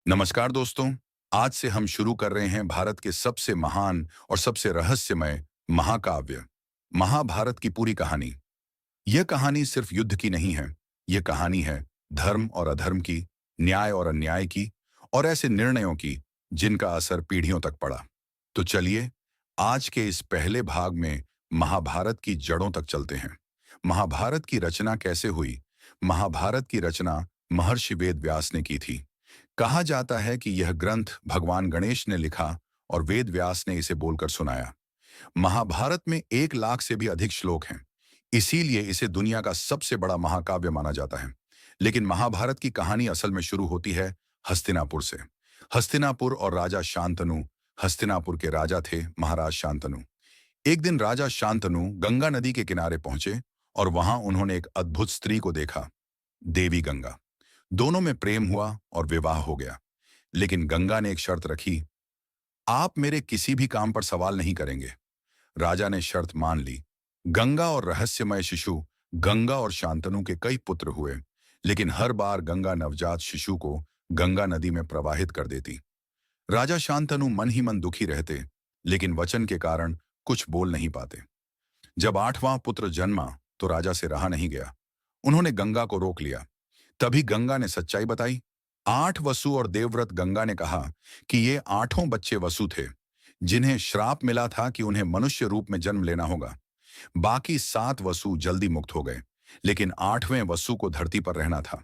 नमस्कार दोस्तों। आज से हम शुरू कर रहे हैं भारत के सबसे महान और सबसे रहस्यमय महाकाव्य महाभारत की पूरी कहानी। यह कहानी सिर्फ युद्ध की नहीं है। यह कहानी है धर्म और अधर्म की, न्याय और अन्याय की, और ऐसे निर्णयों की जिनका असर पीढ़ियों तक पड़ा। तो चलिए आज के इस पहले भाग में महाभारत की जड़ों तक चलते हैं। महाभारत की रचना कैसे हुई? महाभारत की रचना महर्षि वेद व्यास ने की थी। कहा जाता है कि यह ग्रंथ भगवान गणेश ने लिखा और वेद व्यास ने इसे बोलकर सुनाया। महाभारत में 1 लाख से भी अधिक श्लोक हैं। इसीलिए इसे दुनिया का सबसे बड़ा महाकाव्य माना जाता है। लेकिन महाभारत की कहानी असल में शुरू होती है हस्तिनापुर से। हस्तिनापुर और राजा शांतनु। हस्तिनापुर के राजा थे महाराज शांतनु। एक दिन राजा शांतनु गंगा नदी के किनारे पहुंचे और वहां उन्होंने एक अद्भुत स्त्री को देखा, देवी गंगा। दोनों में प्रेम हुआ और विवाह हो गया। लेकिन गंगा ने एक शर्त रखी, आप मेरे किसी भी काम पर सवाल नहीं करेंगे। राजा ने शर्त मान ली। गंगा और रहस्यमय शिशु, गंगा और शांतनु के कई पुत्र हुए, लेकिन हर बार गंगा नवजात शिशु को गंगा नदी में प्रवाहित कर देती। राजा शांतनु मन ही मन दुखी रहते, लेकिन वचन के कारण कुछ बोल नहीं पाते। जब 8वां पुत्र जन्मा तो राजा से रहा नहीं गया। उन्होंने गंगा को रोक लिया। तभी गंगा ने सच्चाई बताई। 8 वसु और देवव्रत गंगा ने कहा कि ये 8 बच्चे वसु थे, जिन्हें श्राप मिला था कि उन्हें मनुष्य रूप में जन्म लेना होगा। बाकी 7 वसु जल्दी मुक्त हो गए, लेकिन 8वें वसु को धरती पर रहना था।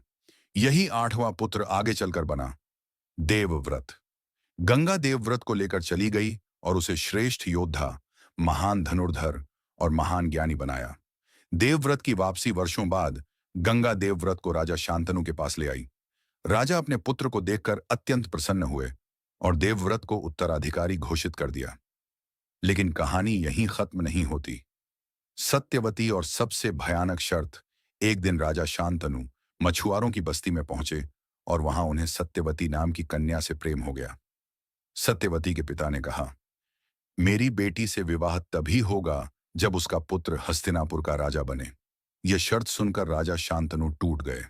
यही 8वां पुत्र आगे चलकर बना देवव्रत। गंगा देवव्रत को लेकर चली गई और उसे श्रेष्ठ योद्धा, महान धनुर्धर और महान ज्ञानी बनाया। देवव्रत की वापसी वर्षों बाद गंगा देवव्रत को राजा शांतनु के पास ले आई। राजा अपने पुत्र को देखकर अत्यंत प्रसन्न हुए और देवव्रत को उत्तराधिकारी घोषित कर दिया। लेकिन कहानी यहीं खत्म नहीं होती। सत्यवती और सबसे भयानक शर्त। एक दिन राजा शांतनु मछुआरों की बस्ती में पहुंचे और वहां उन्हें सत्यवती नाम की कन्या से प्रेम हो गया। सत्यवती के पिता ने कहा, मेरी बेटी से विवाह तभी होगा जब उसका पुत्र हस्तिनापुर का राजा बने। यह शर्त सुनकर राजा शांतनु टूट गए।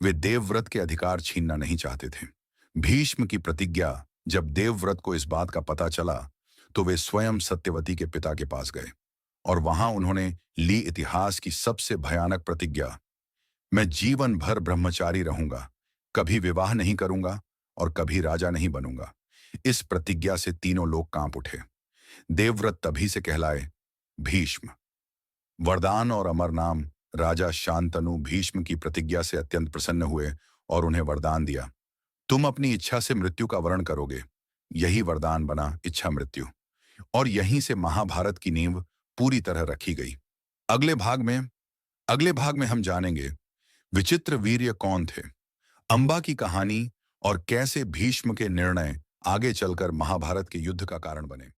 वे देवव्रत के अधिकार छीनना नहीं चाहते थे। भीष्म की प्रतिज्ञा। जब देवव्रत को इस बात का पता चला तो वे स्वयं सत्यवती के पिता के पास गए और वहां उन्होंने ली इतिहास की सबसे भयानक प्रतिज्ञा, मैं जीवन भर ब्रह्मचारी रहूंगा, कभी विवाह नहीं करूंगा और कभी राजा नहीं बनूंगा। इस प्रतिज्ञा से तीनों लोग कांप उठे। देवव्रत तभी से कहलाए भीष्म। वरदान और अमर नाम। राजा शांतनु भीष्म की प्रतिज्ञा से अत्यंत प्रसन्न हुए और उन्हें वरदान दिया, तुम अपनी इच्छा से मृत्यु का वरण करोगे। यही वरदान बना इच्छा मृत्यु, और यहीं से महाभारत की नींव पूरी तरह रखी गई। अगले भाग में अगले भाग में हम जानेंगे विचित्र वीर्य कौन थे, अंबा की कहानी और कैसे भीष्म के निर्णय आगे चलकर महाभारत के युद्ध का कारण बने।